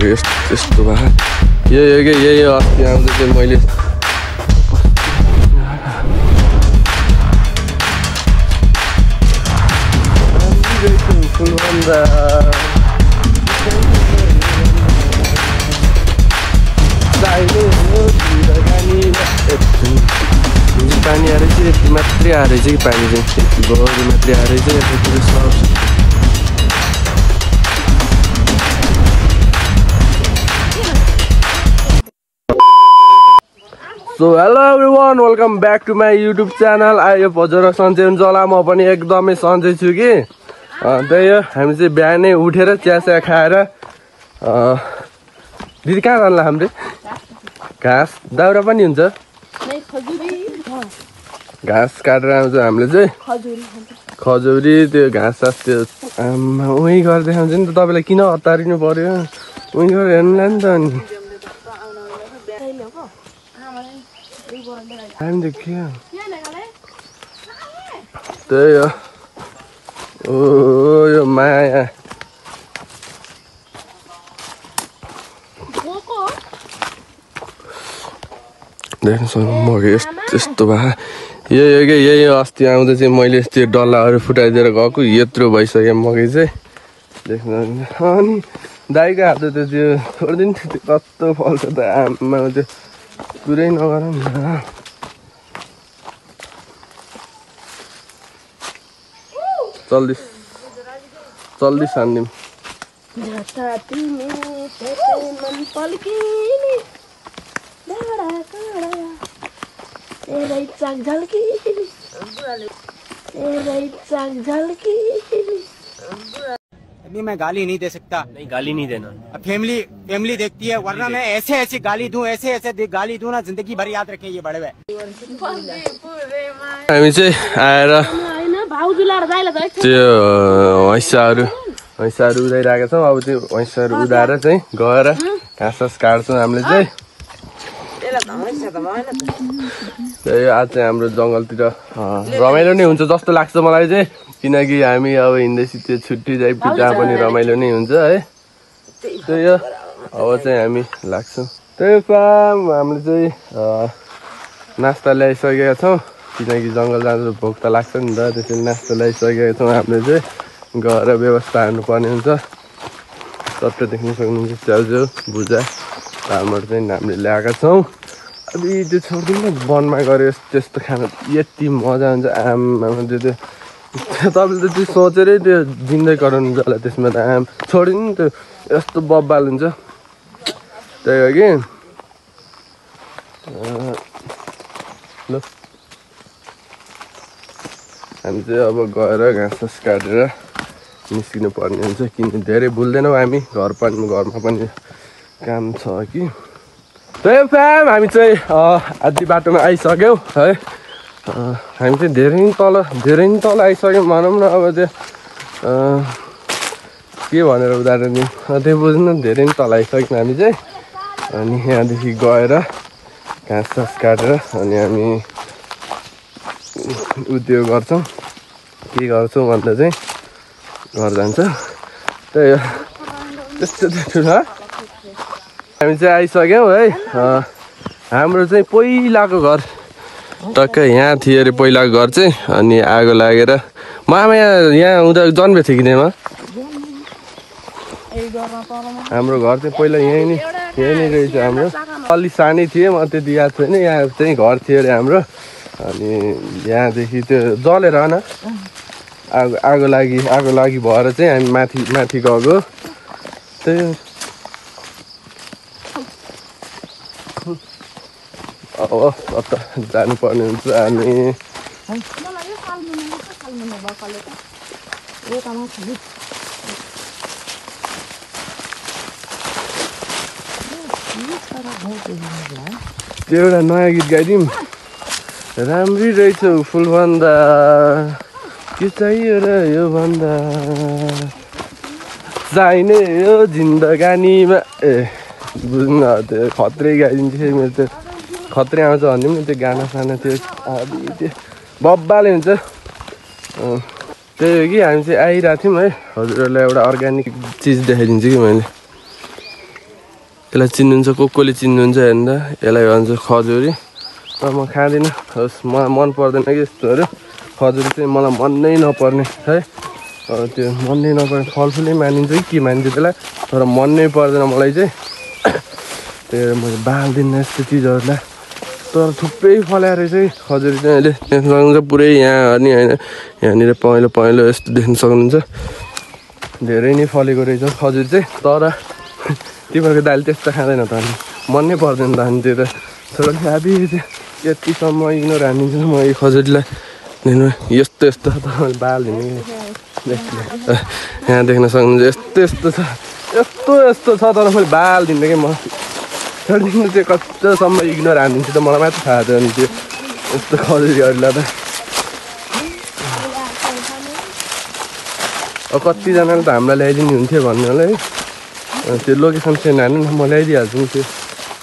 मगे यस्तो भए यही अस्ति आउँदा चाहिँ मैले पानी आएर चाहिँ यति मात्रै आएर चाहिँ पानी चाहिँ यति गरी मात्रै आएर चाहिँ यतातिर सर्छ। So hello everyone, welcome back to my YouTube channel. आयो हजुर सन्चै हुन्छ होला, म पनि एकदमै सन्चै छु कि। त्यही हो, हामी चाहिँ बिहानै उठेर चिया खाएर दिदी कहाँ जान्ला हामीले घाँस दाउरा पनि हुन्छ, घाँस काटेर आउँछ हामीले चाहिँ खजुरी त्यो घाँस सास त्यो उहीँ गरेर देखाउँछ नि त। तपाईँलाई किन हतारिनु पर्यो, उहीँ गरेर हेर्नुलाई नि त। अनि हामी त के त्यही हो। ओ यो माया देख्नु सक्नु मगे यस्तो भए यही अस्ति आउँदा चाहिँ मैले त्यो डल्लाहरू फुटाइदिएर गएको यत्रो भइसक्यो मकै चाहिँ देख्नु। अनि दाइको हात त त्यो छोडिदिनु त्यो कस्तो फल्छ त आमा, त्यो पुरै नगर नि। चल्दी सान्दिम अभी मैं गाली नहीं दे सकता। नहीं, गाली नहीं देना। अब फैमिली देखती है, वरना मैं ऐसे गाली दूं, ऐसे गाली दूं ना, जिंदगी भर याद रखें ये बड़े हुए। हामी चाहिँ आएर त्यो हैँसाहरू उदाइरहेका छौँ। अब त्यो हैँसाहरू उदाएर चाहिँ गएर घाँस सास काट्छौँ हामीले चाहिँ। त्यही आज चाहिँ हाम्रो जङ्गलतिर रमाइलो नै हुन्छ जस्तो लाग्छ मलाई चाहिँ, किनकि हामी अब हिँड्दैछु त्यो छुट्टी जाइ जहाँ पनि रमाइलो नै हुन्छ है। त्यही हो, अब चाहिँ हामी लाग्छौँ। त्यही काम हामीले चाहिँ नास्ता ल्याइसकेका छौँ, किनकि जङ्गल जाँदा भोक त लाग्छ नि त, त्यसरी नास्ता ल्याइसकेका छौँ। हामीले चाहिँ गएर व्यवस्था हाल्नुपर्ने हुन्छ। सट्ट देख्न सक्नुहुन्छ च्याउच्याउ भुजा चामल चाहिँ हामीले ल्याएका छौँ। अब त्यो छोडिदिनु न, वनमा गएर त्यस्तो खाना यति मजा हुन्छ आमा। त्यो तपाईँले त त्यो सोचेरै त्यो जिन्दै गराउनु होला त्यसमा त आम छोडिदिनु नि, त्यो यस्तो बब्बाल हुन्छ। त्यही हो कि ल हामी चाहिँ अब गएर घाँस सास काटेर निस्किनु पर्ने हुन्छ, किन धेरै भुल्दैनौँ हामी। घरमा पनि काम छ कि। त्यही फ्याम हामी चाहिँ आधी बाटोमा आइसक्यौँ है। हामी चाहिँ धेरै नै तल आइसक्यौँ भनौँ न। अब त्यो के भनेर उदाहरण दिउँ, त्यो बुझ्नु, धेरै नै तल आइसक्यौँ हामी चाहिँ। अनि यहाँदेखि गएर घाँस सास काटेर अनि हामी त्यो गर्छौँ, के गर्छौँ भन्दा चाहिँ घर जान्छ। त्यही हो, त्यस्तो ठुलो हामी चाहिँ आइसक्यौँ है। हाम्रो चाहिँ पहिलाको घर टक्कै यहाँ थियो अरे, पहिलाको घर चाहिँ। अनि आगो लागेर मामा यहाँ हुँदा जन्मेको थियो कि त्यहाँ हाम्रो घर चाहिँ पहिला यहीँ नै रहेछ हाम्रो। अलि सानै थिएँ म, त्यति याद छैन। यहाँ चाहिँ घर थियो अरे हाम्रो। अनि यहाँदेखि त्यो जलेर न आगो लागि भएर चाहिँ हामी माथि गएको। त्यही अब कता जानुपर्ने हुन्छ हामी। त्यो एउटा नयाँ गीत गाइदिउँ। राम्री रहेछौ फुलभन्दा के चाहियो र यो भन्दा, चाहिने यो जिन्दगानीमा। ए बुझ्नु, त्यो खत्रै गाइदिन्छु मेरो, त्यो खत्रै आउँछ भन्ने पनि त्यो गाना साना त्यो त्यो बब्बाले हुन्छ। त्यही हो कि हामी चाहिँ आइरहेको थियौँ है। हजुरहरूलाई एउटा अर्ग्यानिक चिज देखाइदिन्छु कि मैले। यसलाई चिन्नुहुन्छ कोले चिन्नुहुन्छ हेर्नु त यसलाई भन्छ खजुरी तर म खाँदिनँ मलाई मन पर्दैन कि यस्तोहरू खजुरी चाहिँ मलाई मनै नपर्ने है त्यो मनै नपर्ने फलफुलै मानिन्छ कि के मानिन्छ त्यसलाई तर मनै पर्दैन मलाई चाहिँ त्यही भएर मैले बाल्दिनँ यस्तो चिजहरूलाई तर थुप्रै फलाएर चाहिँ खजुरी चाहिँ अहिले देख्न सक्नुहुन्छ पुरै यहाँ अनि होइन यहाँनिर पहेँलो पहेँलो यस्तो देख्न सक्नुहुन्छ धेरै नै फलेको रहेछ खजुरी चाहिँ तर तिमीहरूको दाइले त्यस्तो खाँदैन त अनि मनै पर्दैन त अनि त्यो त छोरा खाबी यतिसम्म इग्नोर हानिदिन्छु म यो खजुरीलाई यस्तो यस्तो तपाईँले बालिदिनु यहाँ देख्न सक्नुहुन्छ यस्तो यस्तो छ यस्तो यस्तो छ तर मैले बालिदिनु कि म छोडिदिनु चाहिँ कतिसम्म इग्नोर हानिदिन्छु त मलाई मात्र थाहा थियो अनि त्यो यस्तो खजुरीहरूलाई त अब कतिजनाले त हामीलाई ल्याइदिनु हुन्थ्यो भन्नु होला है त्यो लोकेसन सेन्ड हाल्नु न म ल्याइदिइहाल्छु नि त्यो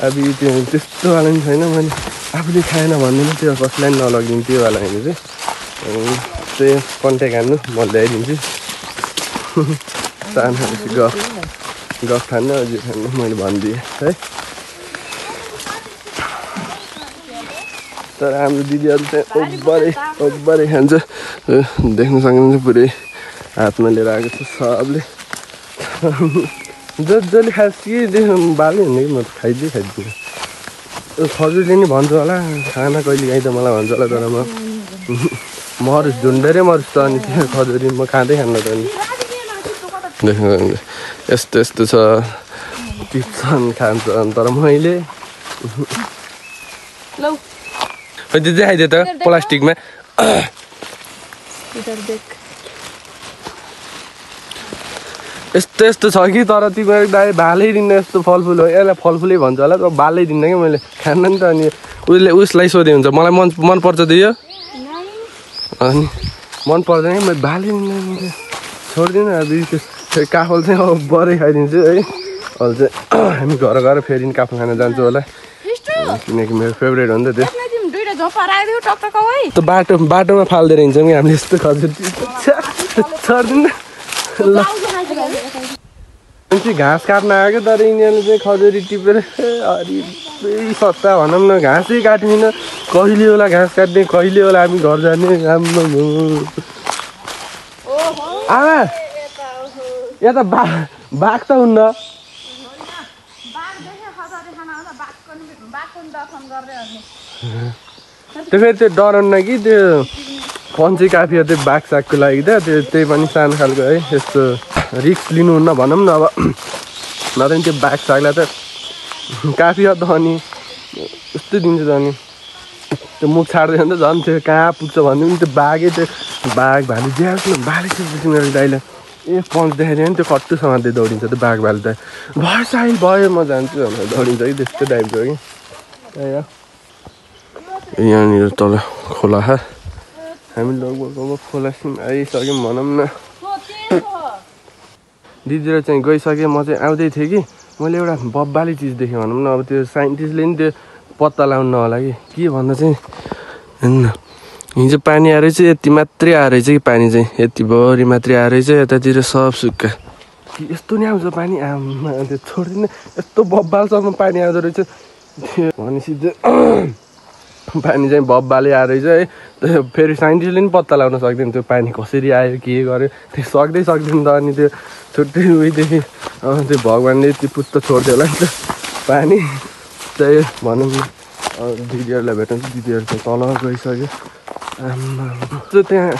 अब त्यो त्यस्तोवाला पनि छैन मैले आफूले खाएन भन्दैन त्यो कसैलाई पनि नलगिदिनु त्योवाला होइन चाहिँ त्यही कन्ट्याक्ट हान्नु म ल्याइदिन्छु सानो गफ खानु अझै खानु मैले भनिदिएँ है तर हाम्रो दिदीहरू चाहिँ ओब्बरै खान्छ देख्न सक्नुहुन्छ पुरै हातमा लिएर आएको छ सबले जसले खास कि देख्नु बालै हुने कि म त खाइदिन्छु खजुरीले नि भन्छ होला खाना कहिले काहीँ त मलाई भन्छ होला तर म मरिस् झुन्डेरै मरिस् त अनि त्यो खजुरी म खाँदै खान्न त अनि देख्नु यस्तो यस्तो छ टिप्छन् खान्छन् तर मैले त्यो देखाइदियो त प्लास्टिकमा यस्तो यस्तो छ कि तर तिमीहरू दाइ भालै दिन्न यस्तो फलफुल हो यसलाई फलफुलै भन्छ होला तर बालै दिन्न कि मैले खान्न नि त अनि उसलाई सोधे हुन्छ मलाई मन पर्छ दियो अनि मन पर्दैन कि मैले बालै दिन्न छोड्दिनँ अब त्यो काफल चाहिँ अब बरै खाइदिन्छु है अहिले चाहिँ हामी घर फेरि काफल खान जान्छु होला किनकि मेरो फेभरेट हो नि त त्यो बाटोमा फाल्दै हिँड्छौँ कि हामीले यस्तो खजुरी छोड्दिनँ ल चाहिँ घाँस काट्न आएको तर यिनीहरूले चाहिँ खजुरी टिपेर अरे सत्ता भनौँ न घाँसै काट्दैन कहिले होला घाँस काट्ने कहिले होला हामी घर जाने राम्रो आमा यहाँ त बाघ त हुन्न त्यो फेरि त्यो डराउन्न कि त्यो पन्छी काफिया त्यो बाघ सागको लागि त त्यो त्यही पनि सानो खालको है यस्तो रिक्स लिनुहुन्न भनौँ न अब नत्र त्यो बाघ सागलाई त काफिया त अनि यस्तो दिन्छ त अनि त्यो मुख छाड्दैन त झन् त्यो कहाँ पुग्छ भन्दै पनि त्यो बाघै त्यो बाघ भालु ज्याएको बाले तिनीहरू दाइलाई ए पन्च देखाइदियो भने त्यो कट्टु समात्दै दौडिन्छ त्यो बाघ भालु त भयो साइल भयो म जान्छु भनेर दौडिन्छ कि त्यस्तो टाइपको कि यहाँनिर तल खोला हामी लगभग खोलासिम आइसक्यौँ भनौँ न दिदी र चाहिँ गइसकेँ म चाहिँ आउँदै थिएँ कि मैले एउटा बब्बाली चिज देखेँ भनौँ न अब त्यो साइन्टिस्टले नि त्यो पत्ता लगाउनु होला कि के भन्दा चाहिँ होइन हिजो पानी आएर चाहिँ यति मात्रै आएर चाहिँ कि पानी चाहिँ यतिभरि मात्रै आएर चाहिँ यतातिर सब सुक्खा यस्तो नि आउँछ पानी आमा त्यो छोड्दिनँ यस्तो बब्बालसम्म पानी आउँदो रहेछ त्यो भनेपछि चाहिँ पानी चाहिँ बब्बाले आएर चाहिँ है फेरि साइन्टिस्टले पनि पत्ता लगाउन सक्दैन त्यो पानी कसरी आयो के गर्यो त्यो सक्दैन त अनि त्यो छुट्टै उयोदेखि त्यो भगवान्ले त्यो पुत्त छोड्थ्यो होला नि त पानी त्यही भनौँ न दिदीहरूलाई भेट्नु दिदीहरू चाहिँ तल गइसक्यो आमा त्यो त्यहाँ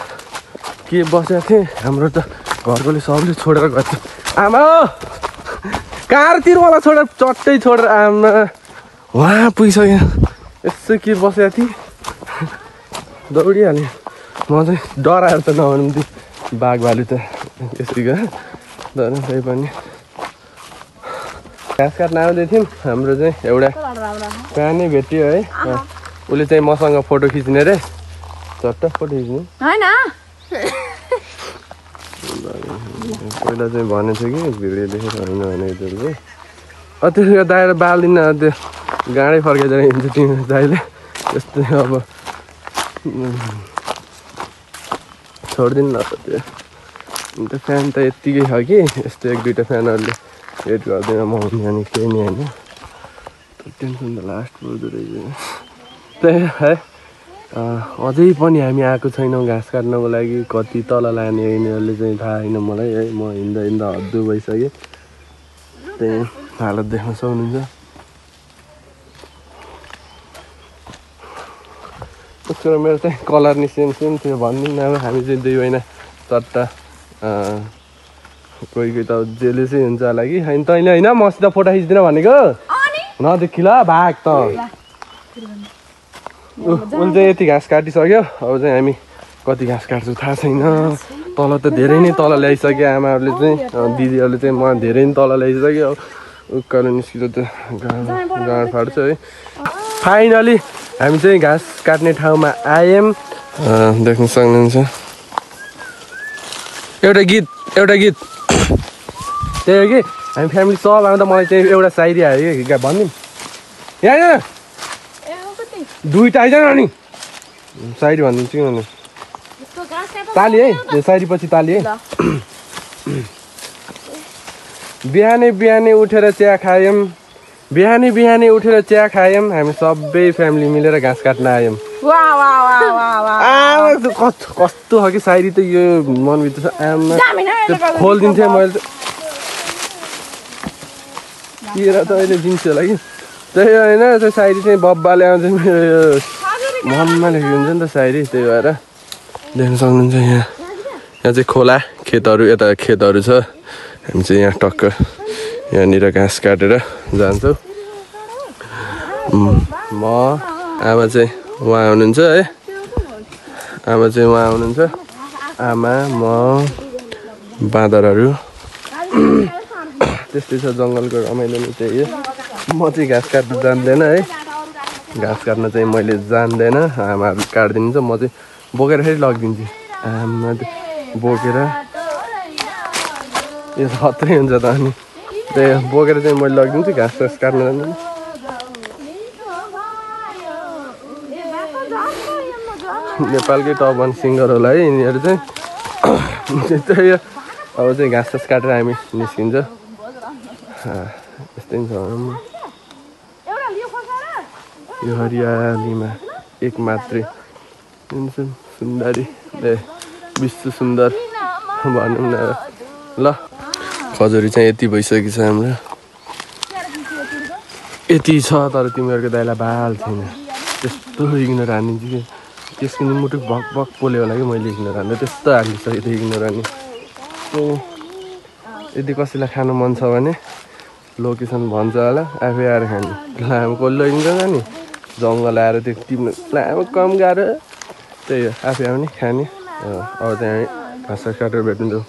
के बसेको थिएँ हाम्रो त घरकोले सबले छोडेर गएको आमा कारतिर मलाई छोडेर चट्टै छोडेर आमा वहाँ पुगिसक्यो यसो के बसेको थिएँ दौडिहालेँ म चाहिँ डराएर त नभनौँ त्यो बाघ भालु त यसैको तर त्यही पनि घाँस काट्न आउँदै थियौँ हाम्रो चाहिँ एउटा प्यानै भेट्यो है उसले चाहिँ मसँग फोटो खिच्ने रे चट्ट फोटो खिच्ने पहिला चाहिँ भनेको थियो कि भिडियो देखेर होइन भनेको थियो त्यसको दाएर बाल्दिनँ त्यो गाडै फर्केर हिँड्छ तिम्रो दाइले त्यस्तै अब छोडिदिनु न त त्यो अन्त फ्यान त यत्तिकै छ कि यस्तो एक दुईवटा फ्यानहरूले वेट गर्दैन म हुने अनि केही नि होइन टेन्सन त लास्ट पर्दो रहेछ त्यही है अझै पनि हामी आएको छैनौँ घाँस काट्नको लागि कति तल लाने यिनीहरूले चाहिँ थाहा छैन मलाई है म हिँड्दा हिँड्दा हद्दु भइसकेँ त्यही हालत देख्न सक्नुहुन्छ उसको मेरो चाहिँ कलर नि सेम थियो भनिदिनु अब हामी चाहिँ दुई महिना चट्टा कोही कोही त जेलेसै हुन्छ होला कि होइन तैँले होइन मसित फोटो खिच्दिन भनेको नदेखि ल भाग त उसले चाहिँ यति घाँस काटिसक्यो अब चाहिँ हामी कति घाँस काट्छौँ थाहा छैन तल त धेरै नै तल ल्याइसक्यो आमाहरूले चाहिँ दिदीहरूले चाहिँ म धेरै नै तल ल्याइसक्यो उकालो निस्किँदा त गाँड फाट्छ है फाइनली हामी चाहिँ घाँस काट्ने ठाउँमा आयौँ देख्न सक्नुहुन्छ एउटा गीत त्यही हो कि हामी फ्यामिली सब आउँदा मलाई चाहिँ एउटा सायरी आयो कि भनिदिउँ यहाँ दुईवटा आइज न नि सायरी भनिदिन्छु कि भने ताली है त्यो सायरी पछि ताली है बिहानै उठेर चिया खायौँ हामी सबै फ्यामिली मिलेर घाँस काट्न आयौँ कस्तो हो कि सायरी त यो मनभित्र आमा खोलिदिन्थेँ मैले त अहिले दिन्छु होला कि त्यही होइन त्यो सायरी चाहिँ बब्बाले आउँछ मेरो मनमा लेखेको हुन्छ नि त सायरी त्यही भएर देख्न सक्नुहुन्छ यहाँ चाहिँ खोला खेतहरू यता खेतहरू छ हामी चाहिँ यहाँ टक्क यहाँनिर घाँस काटेर जान्छौँ म आमा चाहिँ उहाँ हुनुहुन्छ है आमा म बाँदरहरू त्यस्तै छ जङ्गलको रमाइलो नै त्यही हो म चाहिँ घाँस काट्न जान्दैन है घाँस काट्न चाहिँ मैले जान्दैन आमाहरू काटिदिन्छ म चाहिँ बोकेर फेरि लगिदिन्छु आमा बोकेर यो खत्रै हुन्छ त अनि त्यही बोकेर चाहिँ मैले लगिदिन्छु घाँस काट्न जान्दैन नेपालकै टप वान सिङ्गर होला है यिनीहरू चाहिँ त्यही अब चाहिँ घाँस काटेर हामी निस्किन्छ यस्तै छ यो हरियालीमा एक मात्रै सुन्दरी विश्व सुन्दर भनौँ न ल खजुरी चाहिँ यति भइसकेको छ हाम्रो यति छ तर तिमीहरूको दाइलाई बाल छैन त्यस्तो इग्नोर हानिदिन्छु कि त्यसको नि मुटुक भक भक पोल्यो होला कि मैले इग्नोर हान्दा त्यस्तो हालिसकेको थिएँ इग्नोर हान्ने यदि कसैलाई खानु मन छ भने लोकेसन भन्छ होला आफै आएर खाने लामो कसले लैदिन्छ नि जङ्गल आएर त्यो टिप्नु लामो कम गाह्रो त्यही हो आफै आउने खाने अब चाहिँ हामी घाँस काटेर भेटिन्छौँ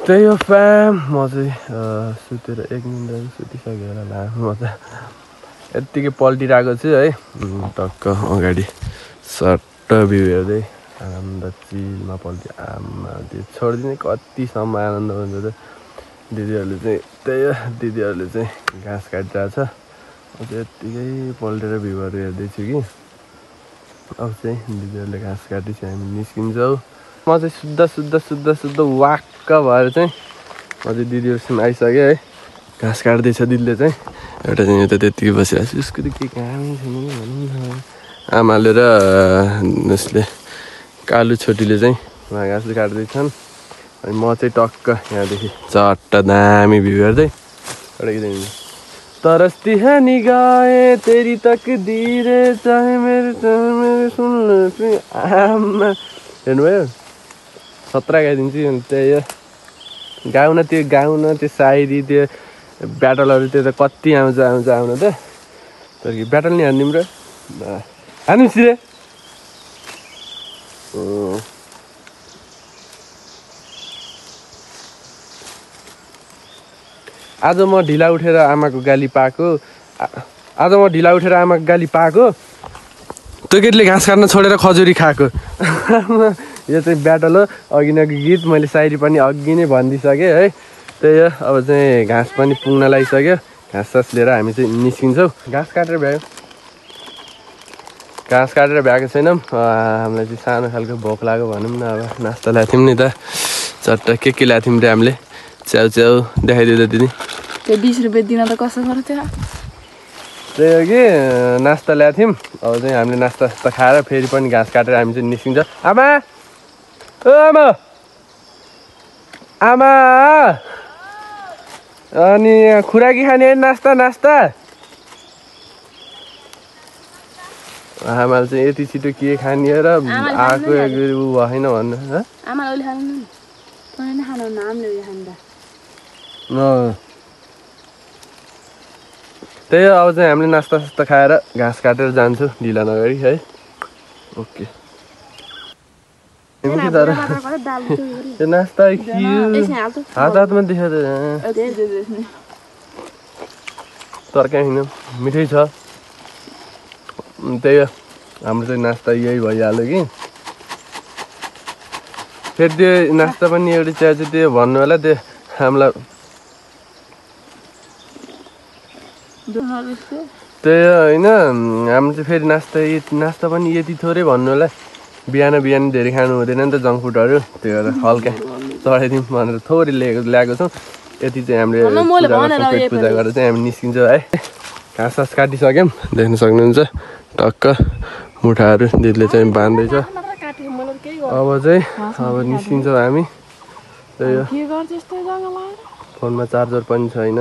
त्यही हो फ्याम म चाहिँ सुतेर 1 मिनट सुतिसकेँ होला लामो म त यत्तिकै पल्टिरहेको छु है टक्क अगाडि सट्ट भ्यू हेर्दै आनन्द चिलमा पल्ट्यो आमा त्यो छोडिदिने कतिसम्म आनन्द हुन्छ त दिदीहरूले चाहिँ घाँस काटिरहेको छ म चाहिँ यत्तिकै पल्टेर भ्यूहरू हेर्दैछु कि अब चाहिँ दिदीहरूले घाँस काटेपछि हामी निस्किन्छौँ म चाहिँ शुद्ध वाक्क भएर चाहिँ म चाहिँ दिदीहरूसँग आइसकेँ है घाँस काट्दैछ दिदीले चाहिँ एउटा चाहिँ यता त्यत्तिकै बसिरहेको छु उसको त के कामै छैन नि भनौँ न आमाले र उसले कालु छोटीले चाहिँ उहाँ घाँस काट्दैछन् अनि म चाहिँ टक्क यहाँदेखि चट्ट दामी भ्यू हेर्दै एउटा तरस्ती है निगाहे तेरी तकदीर चाहे मेरो सुन आमा हेर्नुभयो 17 गाइदिन्छु त्यही हो गाउन त्यो सायरी त्यो ब्याटलहरू त्यो त कति आउँछ आउन त तर कि ब्याटल नि हान्दिउँ र हान्दिउँ सिधै आज म ढिला उठेर आमाको गाली पाएको त्यो केटीले घाँस काट्न छोडेर खजुरी खाएको यो चाहिँ ब्याटल हो अघि गीत मैले सायरी पनि अघि नै भनिदिइसकेँ है त्यही हो अब चाहिँ घाँस पनि पुग्न लागिसक्यो घाँस लिएर हामी चाहिँ निस्किन्छौँ घाँस काटेर भ्याएको छैनौँ हामीलाई चाहिँ सानो खालको भोक लाग्यो भनौँ न अब नास्ता ल्याएको थियौँ नि त चट्ट के ल्याएको थियौँ रे हामीले च्याउ देखाइदियो त दिदी त्यो 20 रुपियाँ दिन त कसो गर्थ्यो त्यही हो कि नास्ता ल्याएको थियौँ अब चाहिँ हामीले नास्ता खाएर फेरि पनि घाँस काटेर हामी चाहिँ निस्किन्छ आमा ओ आमा आमा अनि खुराकी खाने नास्ता नास्ता आमाले चाहिँ यति छिटो के खाने र आएको ऊ भएन भन्नु त्यही हो अब चाहिँ हामीले नास्ता सास्ता खाएर घाँस काटेर जान्छौँ ढिला नगरी है ओके त्यो नास्ता हात हातमा देखाएर तरकारी होइन मिठै छ त्यही हो हाम्रो चाहिँ नास्ता यही भइहाल्यो कि फेरि त्यो नास्ता पनि एउटै चिया चाहिँ त्यो भन्नु होला त्यो हामीलाई त्यही होइन हाम्रो चाहिँ फेरि नास्ता पनि यति थोरै भन्नु होला बिहान धेरै खानु हुँदैन नि त जङ्क फुडहरू त्यही भएर हल्का चढाइदिउँ भनेर थोरै ल्याएको छौँ यति चाहिँ हामीले पूजा गरेर चाहिँ हामी निस्किन्छौँ है घाँस सास काटिसक्यौँ देख्न सक्नुहुन्छ टक्क मुठाहरू दिदीले चाहिँ बाँध्दैछ अब निस्किन्छौँ हामी त्यही हो फोनमा चार्जर पनि छैन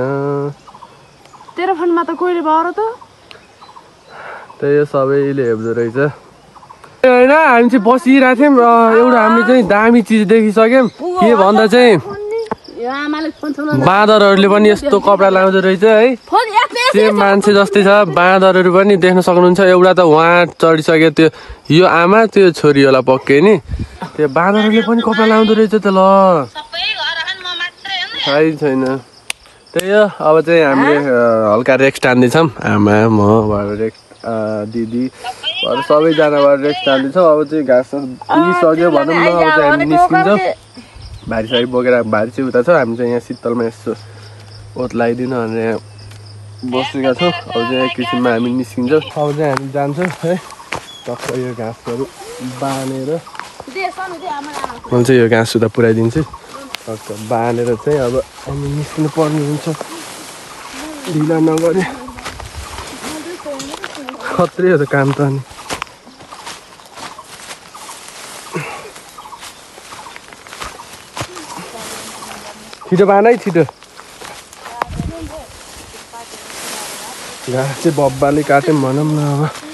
तेरो फोनमा त कोहीले भयो त त्यही हो सबैले हेप्दो रहेछ होइन हामी चाहिँ बसिरहेको थियौँ एउटा हामीले चाहिँ दामी चिज देखिसक्यौँ के भन्दा चाहिँ बाँदरहरूले पनि यस्तो कपडा लाउँदो रहेछ है सेम मान्छे जस्तै छ बाँदरहरू पनि देख्न सक्नुहुन्छ एउटा त उहाँ चढिसक्यो त्यो यो आमा त्यो छोरी होला पक्कै नि त्यो बाँदरहरूले पनि कपडा लाउँदो रहेछ त ल थाहै छैन त्यही हो अब चाहिँ हामीले हल्का रेक्स टान्दैछौँ आमा म भएर दिदी सबैजना भएर रेक्स टान्दैछौँ अब चाहिँ घाँस पुगिसक्यो भनौँ न अब चाहिँ हामी निस्किन्छौँ भारी बोकेर भारी चाहिँ उता छ हामी चाहिँ यहाँ शीतलमा यसो ओत लगाइदिनु भनेर यहाँ बसेका छौँ अब चाहिँ एकैछिनमा हामी निस्किन्छौँ अब चाहिँ हामी जान्छौँ है टक्क यो घाँसहरू बाँधेर मैले चाहिँ यो घाँस उता पुऱ्याइदिन्छु टक्क बाँधेर चाहिँ अब हामी निस्किनु पर्ने हुन्छ ढिला नगरे खत्रै हो त काम त अनि छिटो बाँध है छिटो घाँस चाहिँ बब्बाले काट्यौँ भनौँ न अब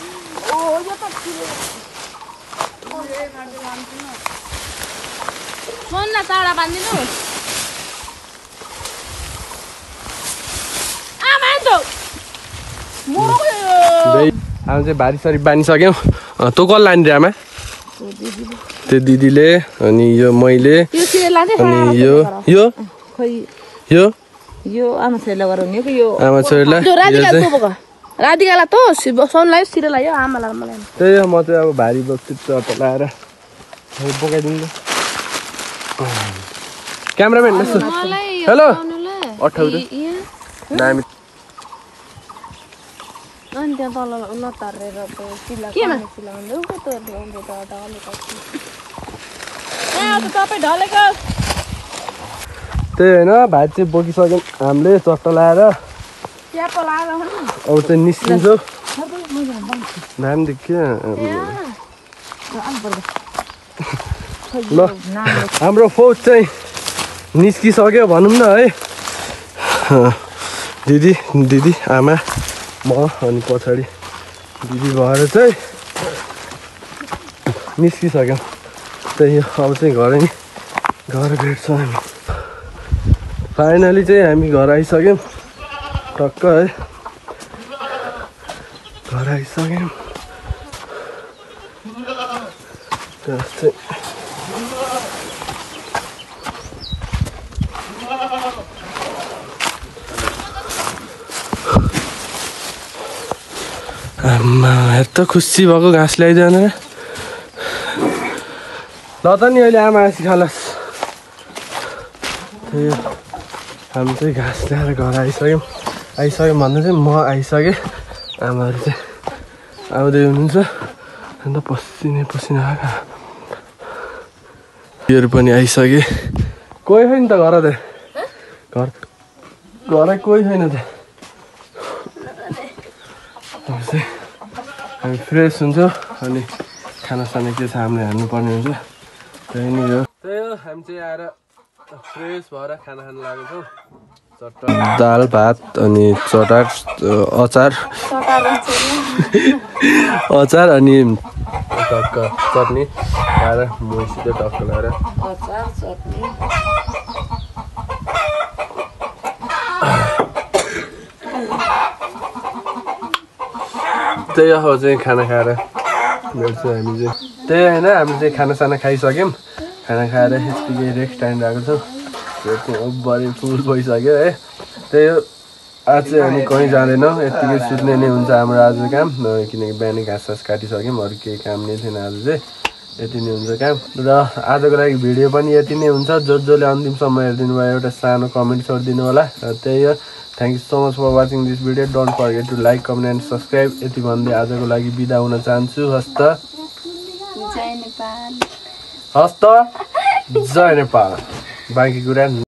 हामी चाहिँ भारी सरी बाँधिसक्यौँ तँ कसले लाने रे आमा त्यो दिदीले अनि यो मैले अनि यो आमा छोरीलाई राधिकालाई त सोनलाई सिरेलाई यो आमालाई मलाई त्यही हो म चाहिँ अब भारी बोक्छु चट्टा लाएर बोकाइदिनु क्यामेराम्यान यस्तो हेलो अठाउँ दामी त्यही होइन भात चाहिँ बोकिसक्यौँ हामीले चट्टा लाएर अब चाहिँ निस्किन्छौँ नाम देख्यो ल हाम्रो फौज चाहिँ निस्किसक्यो भनौँ न है दिदी आमा म अनि पछाडि दिदी भएर चाहिँ निस्किसक्यौँ त्यही अब चाहिँ घर भेट्छौँ हामी फाइनली चाहिँ हामी घर आइसक्यौँ टक्क है घर आइसक्यौँ त्यस्तै आम्मा हेर त खुसी भएको घाँस ल्याइदिएन र ल त नि अहिले आमा आसी खालास त्यही हामी चाहिँ घाँस ल्याएर घर आइसक्यौँ भन्दा चाहिँ म आइसकेँ आमाहरू चाहिँ आउँदै हुनुहुन्छ अन्त पसिना आएको योहरू पनि आइसके कोही छैन त घर घरै कोही छैन त हामी फ्रेस हुन्छौँ अनि खानासाना के छ हामीले हाल्नुपर्ने हुन्छ त्यही नै हो हामी चाहिँ आएर फ्रेस भएर खाना खान लागेको छौँ दाल भात अनि अचार अनि टक्क चटनी खाएर मसित टक्क लगाएर त्यही हो चाहिँ खाना खाएर भेट्छौँ हामी चाहिँ त्यही होइन हामी चाहिँ खानासाना खाइसक्यौँ खाना खाएर यतिकै रेस्ट टाइम आएको छौँ भेट्छौँ बढी फुल भइसक्यो है त्यही हो आज चाहिँ हामी कहीँ जाँदैनौँ यतिकै सुत्ने नै हुन्छ हाम्रो आज काम किनकि बिहानै घाँस काटिसक्यौँ अरू केही काम नै थिएन आज चाहिँ यति नै हुन्छ काम र आजको लागि भिडियो पनि यति नै हुन्छ जसले अन्तिमसम्म हेरिदिनु भयो एउटा सानो कमेन्ट छोडिदिनु होला र त्यही हो thank you so much for watching this video don't forget to like comment and subscribe यति भन्दै आजको लागि बिदा हुन चाहन्छु हस्त जय नेपाल बाँकी कुरा